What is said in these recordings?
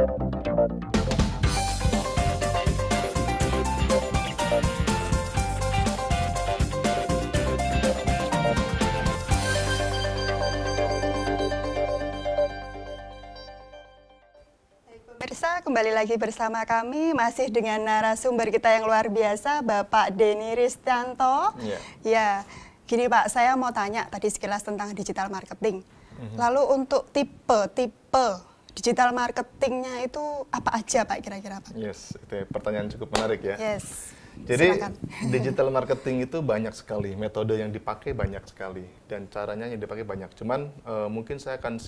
Pemirsa, kembali lagi bersama kami, masih dengan narasumber kita yang luar biasa, Bapak Denny Ristianto. Ya, gini Pak, saya mau tanya tadi sekilas tentang digital marketing. Lalu untuk tipe digital marketingnya itu apa aja Pak kira-kira Pak? Yes, itu pertanyaan cukup menarik ya. Yes. Jadi Silakan. digital marketing itu banyak sekali, metode yang dipakai banyak sekali, dan caranya yang dipakai banyak. Cuman mungkin saya akan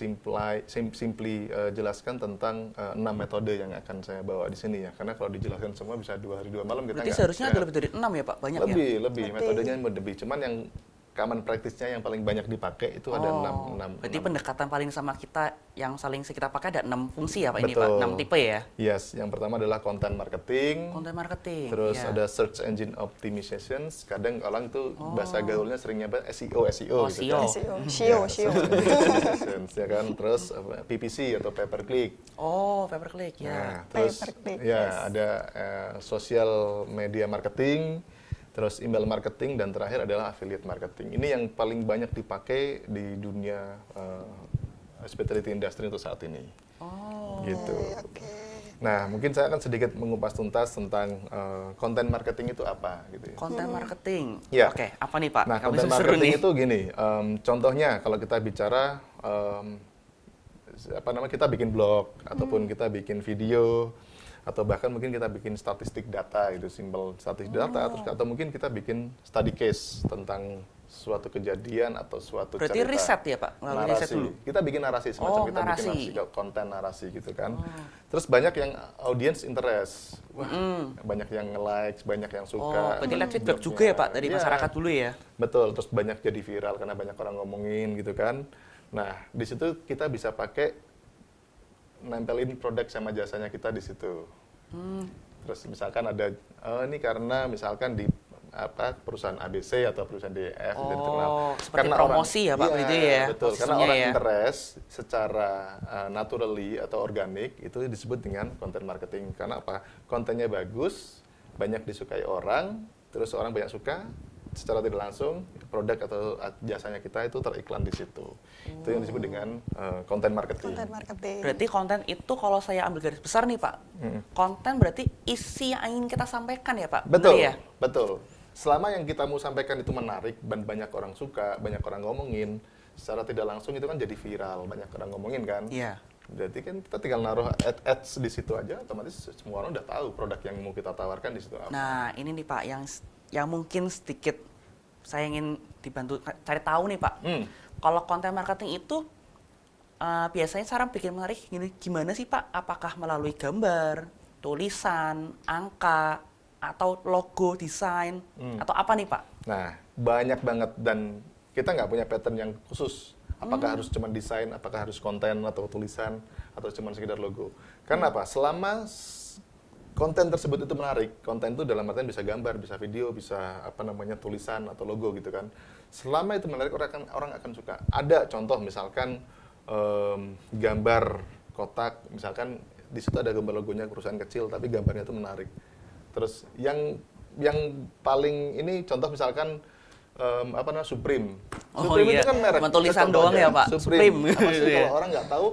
simply jelaskan tentang 6 metode yang akan saya bawa di sini ya. Karena kalau dijelaskan semua bisa 2 hari 2 malam kita. Berarti seharusnya ada lebih dari 6 ya Pak? Banyak lebih, metodenya lebih. Cuman yang common praktisnya yang paling banyak dipakai itu ada 6. Berarti pendekatan paling sama kita yang saling kita pakai ada 6 fungsi ya Pak? Betul. Ini Pak, 6 tipe ya? Yes, yang pertama adalah content marketing. Content marketing. Terus ya. ada search engine optimization. Kadang orang itu bahasa gaulnya seringnya SEO gitu SEO. kan. SEO. Ya kan. Terus PPC atau pay per click. Oh, pay per click ya. Nah, terus Pay per click, ya yes. ada social media marketing, terus email marketing, dan terakhir adalah affiliate marketing. Ini yang paling banyak dipakai di dunia hospitality industry untuk saat ini. Oh. Gitu. Oke. Nah, mungkin saya akan sedikit mengupas tuntas tentang konten marketing itu apa gitu ya. Content marketing. Ya. Oke, apa nih Pak? Nah, Kamu konten seru marketing nih. itu gini, contohnya kalau kita bicara kita bikin blog ataupun kita bikin video, atau bahkan mungkin kita bikin statistik data gitu, simpel statistik data, atau mungkin kita bikin study case tentang suatu kejadian atau suatu Berarti cerita. riset ya Pak? Melalui riset dulu? Kita bikin narasi semacam kita narasi. bikin narasi, konten narasi gitu kan. Terus banyak yang audience interest. Wah, banyak yang nge-like, banyak yang suka. Berarti lihat feedback juga ya Pak dari masyarakat dulu ya? Betul, terus banyak jadi viral karena banyak orang ngomongin gitu kan. Nah, di situ kita bisa pakai nempelin produk sama jasanya kita di situ. Terus misalkan ada, ini karena misalkan di perusahaan ABC atau perusahaan DF jadi terkenal. Seperti karena promosi ya Pak, itu ya? Betul, karena orang ya? interest secara naturally atau organik itu disebut dengan content marketing. Karena apa? Kontennya bagus, banyak disukai orang, terus orang banyak suka, secara tidak langsung produk atau jasanya kita itu teriklan di situ. Itu yang disebut dengan content marketing. Content marketing. Berarti konten itu kalau saya ambil garis besar nih Pak, konten berarti isi yang ingin kita sampaikan ya Pak? Betul, ya? betul. Selama yang kita mau sampaikan itu menarik dan banyak orang suka, banyak orang ngomongin, secara tidak langsung itu kan jadi viral, banyak orang ngomongin kan. Iya. Jadi kan kita tinggal naruh ads di situ aja, otomatis semua orang udah tahu produk yang mau kita tawarkan di situ apa. Nah, ini nih Pak yang mungkin sedikit saya ingin dibantu cari tahu nih Pak. Kalau konten marketing itu biasanya cara bikin menarik gimana sih Pak? Apakah melalui gambar, tulisan, angka, atau logo, desain, atau apa nih Pak? Nah, banyak banget, dan kita nggak punya pattern yang khusus. Apakah harus cuma desain, apakah harus konten atau tulisan, atau cuma sekedar logo. Karena apa? Selama konten tersebut itu menarik, konten itu dalam artian bisa gambar, bisa video, bisa tulisan atau logo gitu kan. Selama itu menarik, orang akan suka. Ada contoh misalkan gambar kotak, misalkan di situ ada gambar logonya perusahaan kecil, tapi gambarnya itu menarik. Terus yang paling ini contoh misalkan Supreme. Supreme itu kan merek. Tulisan doang ya Pak. Supreme. Apa sih kalau orang nggak tahu?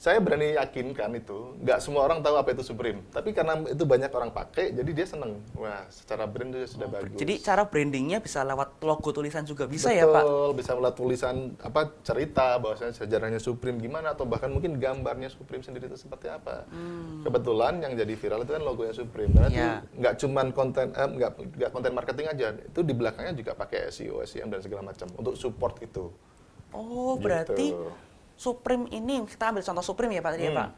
Saya berani yakinkan itu, nggak semua orang tahu apa itu Supreme. Tapi karena itu banyak orang pakai, jadi dia seneng. Wah, secara brand itu sudah bagus. Jadi cara brandingnya bisa lewat logo tulisan juga bisa Betul, ya Pak? Betul, bisa lewat tulisan cerita bahwasanya sejarahnya Supreme gimana, atau bahkan mungkin gambarnya Supreme sendiri itu seperti apa. Kebetulan yang jadi viral itu kan logonya Supreme. Karena itu nggak cuman nggak konten marketing aja, itu di belakangnya juga pakai SEO, SEM dan segala macam untuk support itu. Oh, Gitu. berarti Supreme ini, kita ambil contoh Supreme ya Pak tadi ya Pak.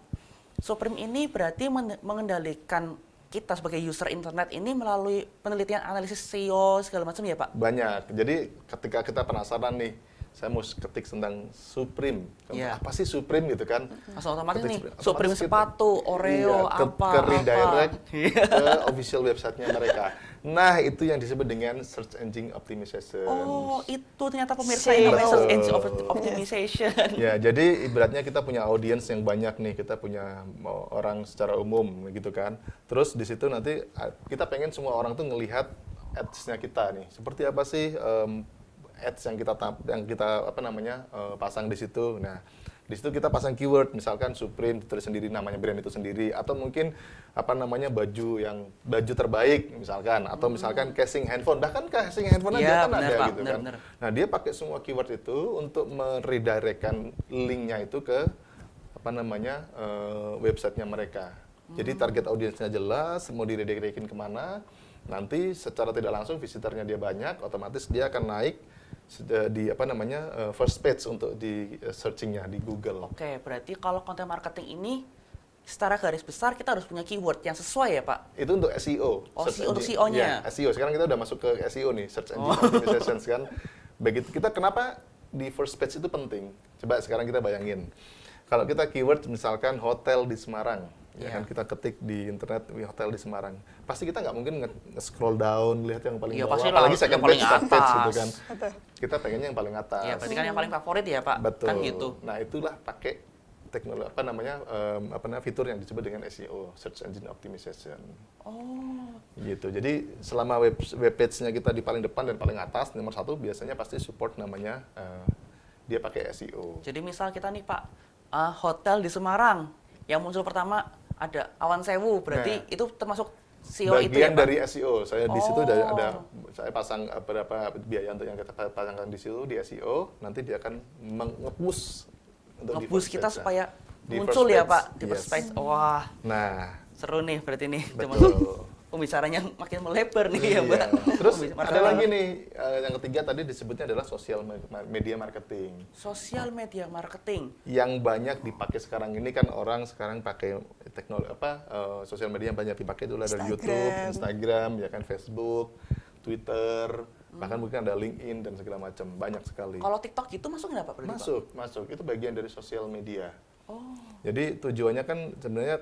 Supreme ini berarti mengendalikan kita sebagai user internet ini melalui penelitian analisis SEO segala macam ya Pak? Banyak. Jadi ketika kita penasaran nih, saya mau ketik tentang Supreme. Iya. Apa sih Supreme gitu kan? Langsung otomatis Ketik nih, Supreme. Supreme Otomatis sepatu, Oreo, iya, apa, ke redirect apa. ke official website-nya mereka. Nah, itu yang disebut dengan search engine optimization. Oh, itu ternyata pemirsa Sip. yang namanya search Betul. engine optimization. Ya, jadi ibaratnya kita punya audiens yang banyak nih, kita punya orang secara umum gitu kan. Terus di situ nanti kita pengen semua orang tuh ngelihat ads-nya kita nih. Seperti apa sih ads yang kita pasang di situ. Nah, di situ kita pasang keyword, misalkan Supreme ditulis sendiri namanya brand itu sendiri, atau mungkin baju terbaik misalkan, atau misalkan casing handphone, bahkan casing handphone aja Iya, kan bener, ada Pak, gitu bener, kan. bener. Nah, dia pakai semua keyword itu untuk meredirectkan linknya itu ke websitenya mereka. Jadi target audiensnya jelas, mau diredirectin kemana, nanti secara tidak langsung visitornya dia banyak, otomatis dia akan naik di first page untuk di searchingnya di Google. Oke, berarti kalau content marketing ini secara garis besar kita harus punya keyword yang sesuai ya, Pak? Itu untuk SEO. Oh, search untuk engine. SEO-nya. Ya, SEO. Sekarang kita udah masuk ke SEO nih, search engine optimization kan. Begitu kita kenapa di first page itu penting? Coba sekarang kita bayangin. Kalau kita keyword misalkan hotel di Semarang, ya kan kita ketik di internet hotel di Semarang. Pasti kita nggak mungkin nge-scroll down lihat yang paling Iya, bawah, pasti apalagi yang second paling page, third page gitu atas. kan. Betul. Kita pengennya yang paling atas. Ya, berarti kan yang paling favorit ya, Pak? Betul. Kan gitu. Nah, itulah pakai teknologi fitur yang disebut dengan SEO, search engine optimization. Oh. Gitu. Jadi selama web page-nya kita di paling depan dan paling atas, nomor satu biasanya pasti support namanya dia pakai SEO. Jadi misal kita nih, Pak, hotel di Semarang, yang muncul pertama ada Awan Sewu, berarti Nah, itu termasuk SEO itu ya, bagian Pak? dari SEO. Saya di situ ada Oh. saya pasang berapa biaya untuk yang kita pasangkan di situ di SEO, nanti dia akan nge-push untuk di Nge-boost first kita page-nya. supaya Di muncul first ya, page, Pak, di yes. first page. Wah, Nah, seru nih berarti nih. Cuman betul. pembicaranya makin melebar nih ya, Mbak. Iya. Terus Pembicaraan ada masalah. lagi nih, yang ketiga tadi disebutnya adalah social media marketing. Sosial media marketing. Yang banyak dipakai sekarang ini kan orang sekarang pakai teknologi sosial media yang banyak dipakai itu ada Instagram. YouTube, Instagram, ya kan Facebook, Twitter, bahkan mungkin ada LinkedIn dan segala macam, banyak sekali. Kalau TikTok itu masuk nggak, Pak? Berarti, Pak? Masuk. Itu bagian dari sosial media. Oh. Jadi tujuannya kan sebenarnya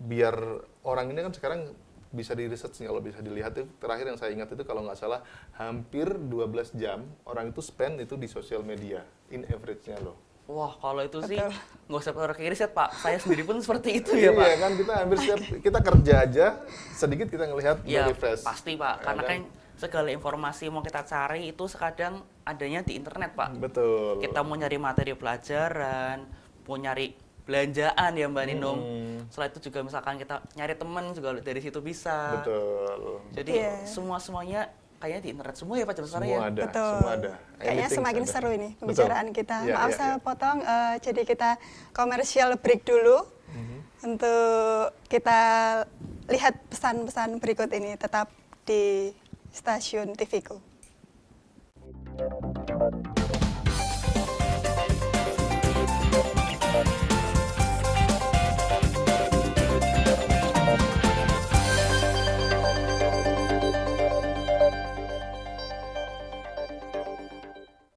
biar orang ini kan sekarang bisa di research nih, kalau bisa dilihat itu terakhir yang saya ingat itu kalau nggak salah hampir 12 jam orang itu spend itu di sosial media in average-nya loh. Wah, kalau itu sih Betul. nggak usah pakai riset, Pak. Saya sendiri pun seperti itu ya, Pak. Iya kan, kita hampir setiap kita kerja aja sedikit kita ngelihat Iya, dari fresh. pasti, Pak. Ya Karena kan segala informasi mau kita cari itu sekadang adanya di internet, Pak. Betul. Kita mau nyari materi pelajaran, mau nyari belanjaan ya, Mbak Ninung. Setelah itu juga misalkan kita nyari teman juga dari situ bisa. Betul. Jadi Iya. semuanya kayaknya di internet semua ya, Pak Jam Semua ya. ada, Betul. semua ada. Kayaknya Anything semakin ada. seru ini Betul. pembicaraan kita. Iya, Maaf iya, saya iya. potong, jadi kita komersial break dulu untuk kita lihat pesan-pesan berikut ini tetap di stasiun TV-ku.